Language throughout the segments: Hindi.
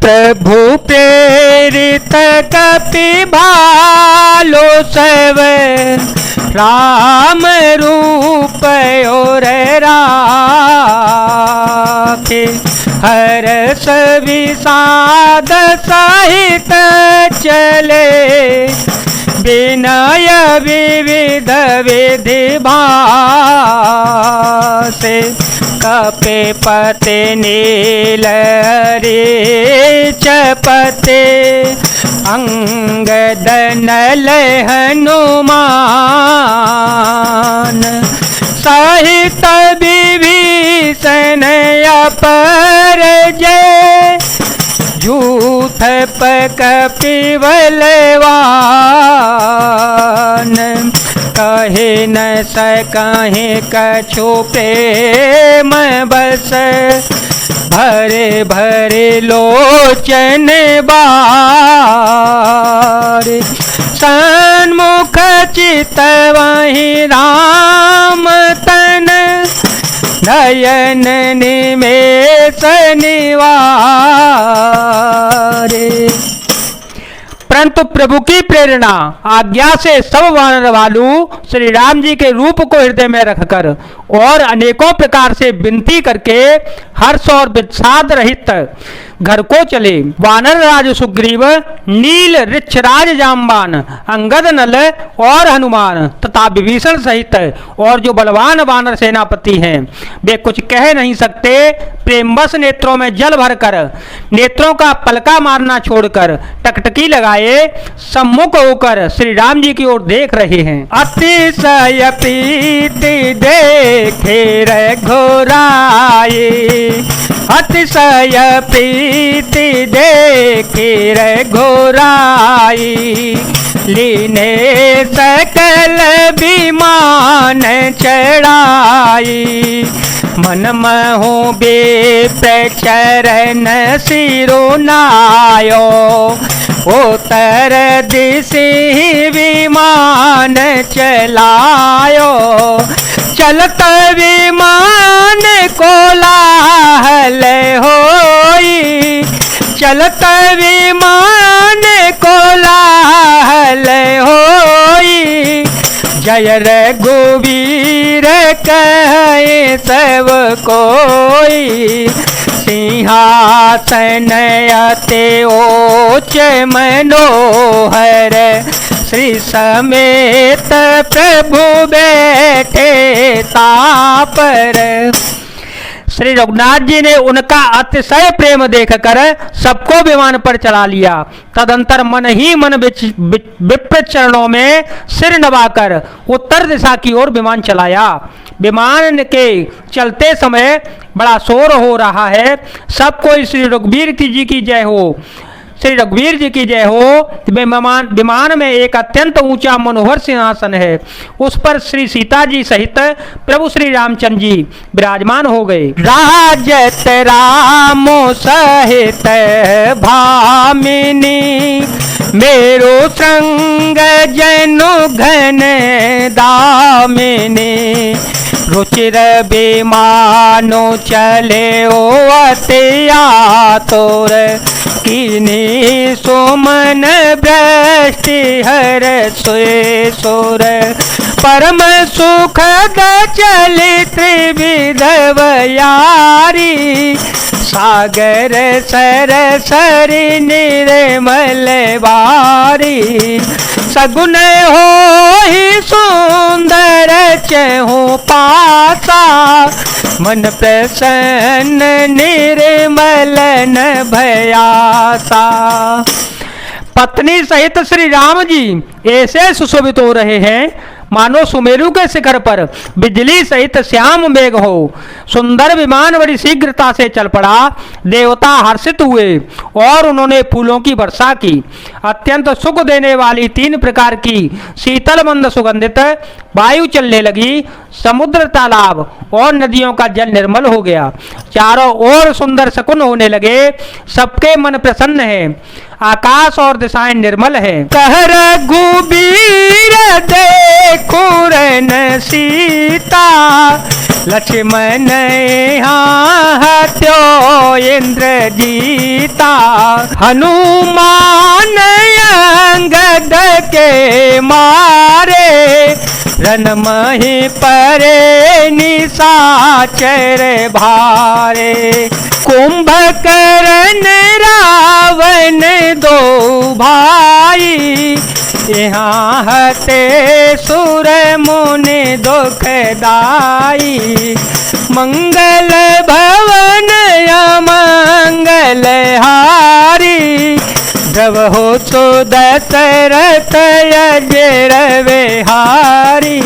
प्रभु प्रेरित कपि भालो सब राम रूप और राखे हर्ष विषाद सहित चले विनय विविध विधि भासे कपे पते नील चपते अंगद नल हनुमान सहित विभीषण अपर जय झूठ कपिबलवान कहे न सकहे कछु प्रेम बस भरे भरे लोचन बार सन्मुख चित वही राम तन नयन निमेष निवारे। परंतु प्रभु की प्रेरणा आज्ञा से सब वानर भालू श्री राम जी के रूप को हृदय में रखकर और अनेकों प्रकार से विनती करके हर्ष और विषाद रहित घर को चले। वानर राज सुग्रीव, नील ऋक्षराज जाम्बान, अंगद नल और हनुमान तथा विभीषण सहित और जो बलवान वानर सेनापति हैं वे कुछ कह नहीं सकते। प्रेमवश नेत्रों में जल भरकर नेत्रों का पलका मारना छोड़कर टकटकी लगाए सम्मुख होकर श्री राम जी की ओर देख रहे हैं। अतिशय प्रीति देखे रघुराई, अतिशय प्रीति देखे रघुराई, लीने सकल विमान चढ़ाई, मन महु बेप्रचरण सिरुनायो, उत्तर दिशि विमान चलायो, चलत विमान कोलाहल होई, चलत विमान कोलाहल होई, जय रघुवीर कहे सब कोई, सिंहासन अति ऊंच मनोहर, श्री समेत प्रभु बैठे तापर। श्री रघुनाथ जी ने उनका अतिशय प्रेम देखकर सबको विमान पर चढ़ा लिया। तदंतर मन ही मन विप्र चरणों में सिर नवाकर उत्तर दिशा की ओर विमान चलाया। विमान के चलते समय बड़ा शोर हो रहा है। सब कोई श्री रघुवीर जी की जय हो, श्री रघुवीर जी की जय हो। विमान में एक अत्यंत ऊंचा मनोहर सिंहासन है, उस पर श्री सीता जी सहित प्रभु श्री रामचंद्र जी विराजमान हो गए। राजत रामो सहित भामिनी, मेरो संग जनु घन दामिनी, रुचिर विमानो चले ओ अति आतुर, कीनी सुमन वृष्टि हर सुर, परम सुखद चलित विधवयारी, सागर सर सरि निर्मल बारी, सगुन हो ही सुंदर चहु पासा, मन प्रसन्न निर्मल न भयासा। पत्नी सहित श्री राम जी ऐसे सुशोभित हो रहे हैं मानो सुमेरु के शिखर पर बिजली सहित श्याम मेघ हो। सुंदर विमान बड़ी शीघ्रता से चल पड़ा। देवता हर्षित हुए और उन्होंने फूलों की वर्षा की। अत्यंत सुख देने वाली 3 प्रकार की शीतल मंद सुगंधित वायु चलने लगी, समुद्र, तालाब और नदियों का जल निर्मल हो गया। चारों ओर सुंदर शकुन होने लगे, सबके मन प्रसन्न है, आकाश और दिशाएं निर्मल है। कह रघुबीर देखो रन सीता, लक्ष्मण यहाँ हत्यो इंद्र जीता। हनुमान अंगद के मारे, रन मही परे निशाचर भारे। कुंभकर्ण रावण दो भाई, यहाँ हते सुर मुनि दुखदाई। मंगल भवन अमंगल हारी, जब हो सो दशरथ अजर विहारी।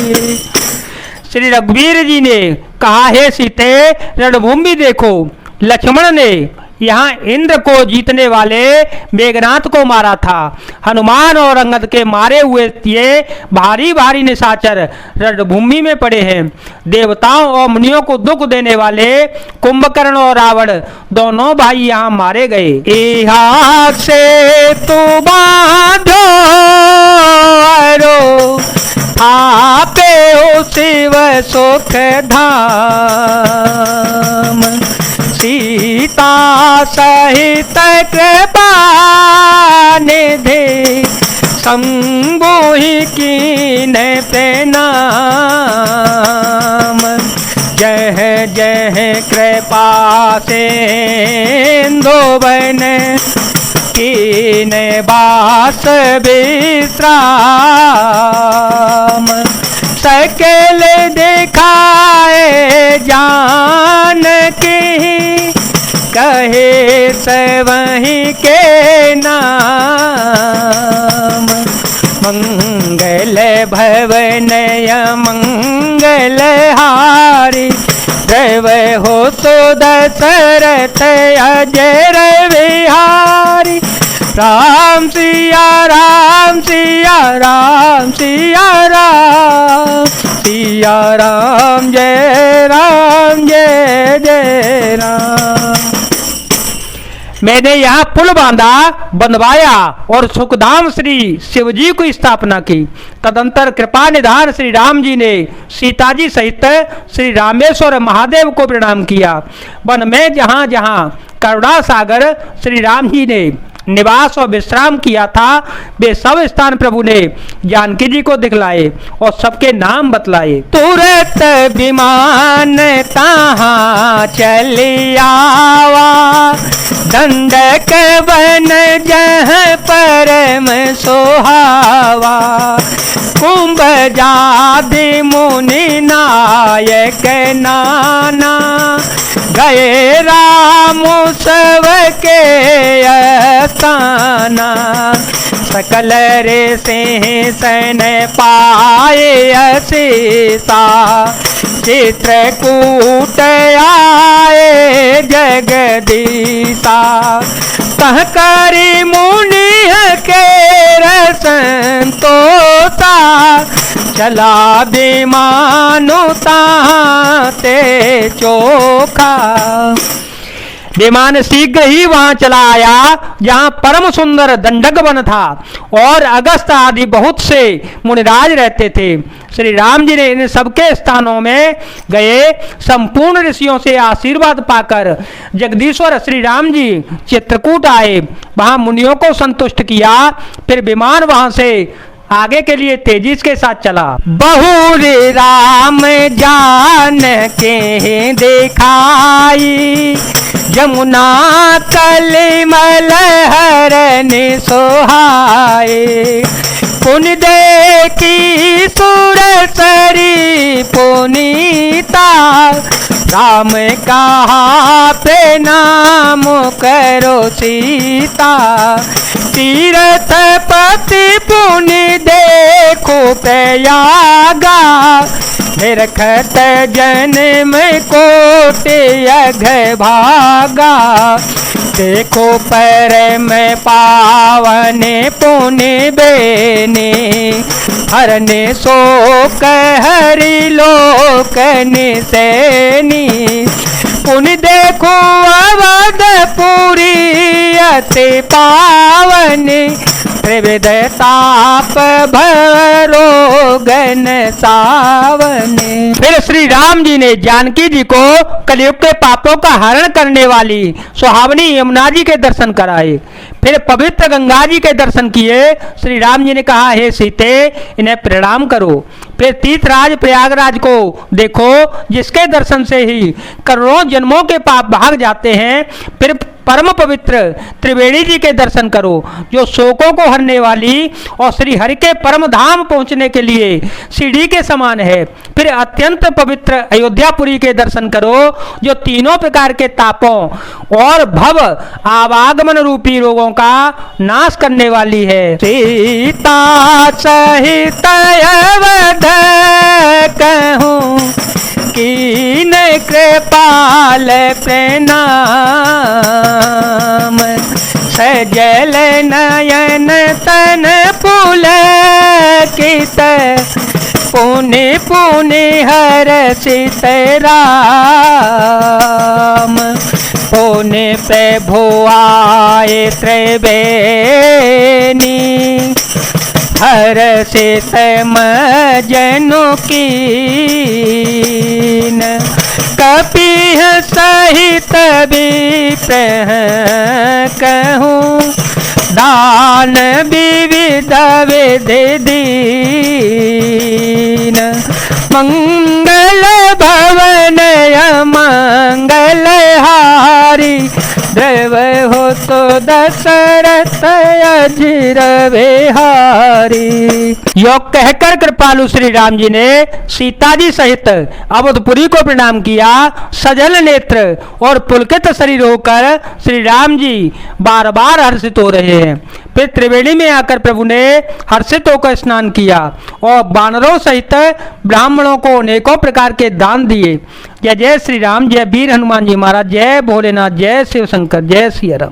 श्री रघुवीर जी ने कहा, हे सीते रणभूमि देखो। लक्ष्मण ने यहाँ इंद्र को जीतने वाले मेघनाथ को मारा था। हनुमान और अंगद के मारे हुए ये भारी भारी निशाचर रणभूमि में पड़े हैं। देवताओं और मुनियों को दुख देने वाले कुंभकर्ण और रावण दोनों भाई यहाँ मारे गए। इहा से तू बांधो आपे ओ शिव सुख धाम। सीता सहित कृपा निधि, संबोहि कीन प्रणाम। जय जय कृपा सिंधु बन, कीन बास विश्राम। सकल दिखाए जान की, कहे सवहीं के नाम। मंगल भवन मंगल हारी, देव हो तो दशरथ अजर विहारी। राम सिया राम सिया राम सिया राम, सिया राम जय जय राम। मैंने यहाँ पुल बांधा, बंधवाया और सुखधाम श्री शिवजी को स्थापना की। तदंतर कृपा निधान श्री राम जी ने सीता जी सहित श्री रामेश्वर महादेव को प्रणाम किया। वन में जहाँ जहाँ करुणा सागर श्री राम जी ने निवास और विश्राम किया था, वे सब स्थान प्रभु ने जानकी जी को दिखलाए और सबके नाम बतलाए। तुरंत विमान तहाँ चली आवा, दंडक बन जह परम सोहावा। कुंभ जादि मुनि नायक नाना, गए राम सब के अस्थाना। सकल रे सिंहासन पाए असीसा, चित्रकूट आए जगदीसा। कह करी मुनि के संतोषा, चला विमानु ताते चोखा। विमान शीघ्र ही वहां चला आया जहां परम सुंदर दंडक वन था और अगस्त आदि बहुत से मुनिराज रहते थे। श्री राम जी ने इन सबके स्थानों में गए, संपूर्ण ऋषियों से आशीर्वाद पाकर जगदीश्वर श्री राम जी चित्रकूट आए, वहां मुनियों को संतुष्ट किया। फिर विमान वहां से आगे के लिए तेजी के साथ चला। बहुरी राम जान के दिखाई, जमुना कलिमल हरन सोहाए। पुनि देखी सुर सरी पुनीता, राम कहा प्रणाम करो सीता, तीर्थ पति पुण्य देखो प्रयागा, निरखत जन्म कोटि अघ भागा, देखो परम पावन पुण्य बेने, हरने शोक हरि लोक निसैनी, पुण्य देखो अवधपुरी अति पावन, त्रिविध ताप भरोगन सावन। फिर श्री राम जी ने जानकी जी को कलयुग के पापों का हरण करने वाली सुहावनी यमुना जी के दर्शन कराए। फिर पवित्र गंगा जी के दर्शन किए। श्री राम जी ने कहा, हे सीते, इन्हें प्रणाम करो। फिर तीर्थराज प्रयागराज को देखो, जिसके दर्शन से ही करोड़ों जन्मों के पाप भाग जाते हैं। फिर परम पवित्र त्रिवेणी जी के दर्शन करो, जो शोकों को हरने वाली और श्री हरि के परम धाम पहुंचने के लिए सीढ़ी के समान है। फिर अत्यंत पवित्र अयोध्यापुरी के दर्शन करो, जो तीनों प्रकार के तापों और भव आवागमन रूपी रोगों का नाश करने वाली है। सीता सहित अवध कहूँ, कीन कृपाल प्रणाम, सजल नयन तन पुलकित, पुण्य पुण्य हर्षित राम, पुण्य प्रभु आए त्रिवेणी, हर्षित मजनु कीन, कपिह सहित विप्रह कहूँ, दान विविध विधि दीन, मंगल भवन अमंगल हारी, द्रव हो तो दशरथ अजिर बिहारी। योग कहकर कृपालु श्री राम जी ने सीता जी सहित अवधपुरी को प्रणाम किया। सजल नेत्र और पुलकित शरीर होकर श्री राम जी बार बार हर्षित हो रहे हैं। फिर त्रिवेणी में आकर प्रभु ने हर्षित होकर स्नान किया और वानरों सहित ब्राह्मणों को अनेकों प्रकार के दान दिए। जय जय श्री राम, जय वीर हनुमान जी महाराज, जय भोलेनाथ, जय शिव शंकर, जय सिया राम।